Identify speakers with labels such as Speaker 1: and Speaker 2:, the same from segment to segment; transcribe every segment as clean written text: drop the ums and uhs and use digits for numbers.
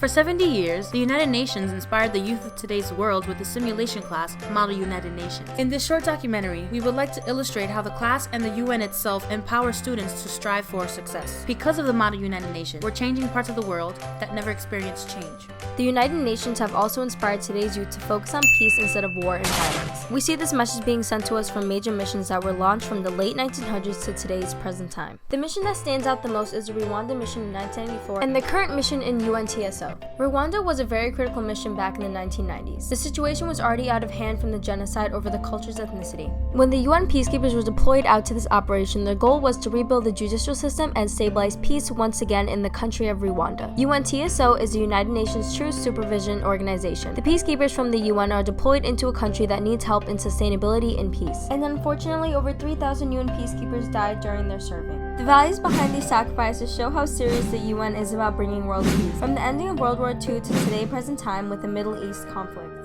Speaker 1: For 70 years, the United Nations inspired the youth of today's world with the simulation class, Model United Nations. In this short documentary, we would like to illustrate how the class and the UN itself empower students to strive for success. Because of the Model United Nations, we're changing parts of the world that never experienced change.
Speaker 2: The United Nations have also inspired today's youth to focus on peace instead of war and violence. We see this message being sent to us from major missions that were launched from the late 1900s to today's present time. The mission that stands out the most is the Rwanda mission in 1994 and the current mission in UNTSO. Rwanda was a very critical mission back in the 1990s. The situation was already out of hand from the genocide over the culture's ethnicity. When the UN peacekeepers were deployed out to this operation, their goal was to rebuild the judicial system and stabilize peace once again in the country of Rwanda. UNTSO is the United Nations Truth Supervision Organization. The peacekeepers from the UN are deployed into a country that needs help in sustainability and peace. And unfortunately, over 3,000 UN peacekeepers died during their serving. The values behind these sacrifices show how serious the UN is about bringing world peace, from the ending of World War II to today's present time with the Middle East conflict.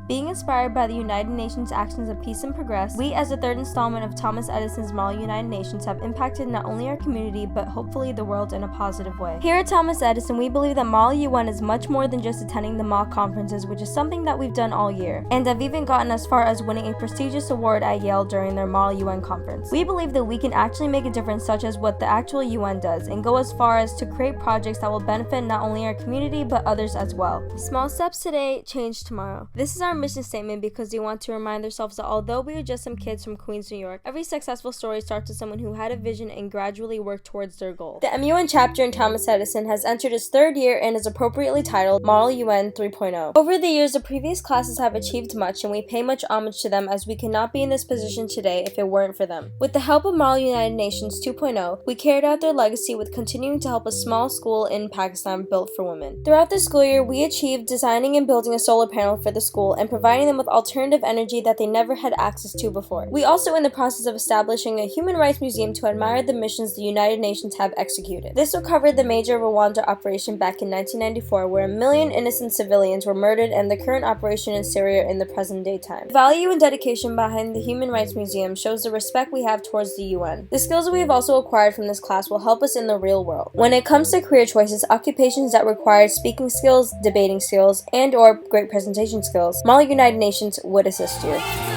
Speaker 2: Being inspired by the United Nations actions of peace and progress, we as the third installment of Thomas Edison's Model United Nations have impacted not only our community, but hopefully the world in a positive way. Here at Thomas Edison, we believe that Model UN is much more than just attending the mock conferences, which is something that we've done all year, and have even gotten as far as winning a prestigious award at Yale during their Model UN conference. We believe that we can actually make a difference such as what the actual UN does, and go as far as to create projects that will benefit not only our community, but others as well. Small steps today, change tomorrow. This is our mission statement because they want to remind themselves that although we are just some kids from Queens, New York, every successful story starts with someone who had a vision and gradually worked towards their goal. The MUN chapter in Thomas Edison has entered its third year and is appropriately titled Model UN 3.0. Over the years, the previous classes have achieved much, and we pay much homage to them as we cannot be in this position today if it weren't for them. With the help of Model United Nations 2.0, we carried out their legacy with continuing to help a small school in Pakistan built for women. Throughout the school year, we achieved designing and building a solar panel for the school and providing them with alternative energy that they never had access to before. We also in the process of establishing a human rights museum to admire the missions the United Nations have executed. This will cover the major Rwanda operation back in 1994, where 1 million innocent civilians were murdered, and the current operation in Syria in the present day time. The value and dedication behind the Human Rights Museum shows the respect we have towards the UN. The skills that we have also acquired from this class will help us in the real world. When it comes to career choices, occupations that require speaking skills, debating skills, and or great presentation skills, Model United Nations would assist you.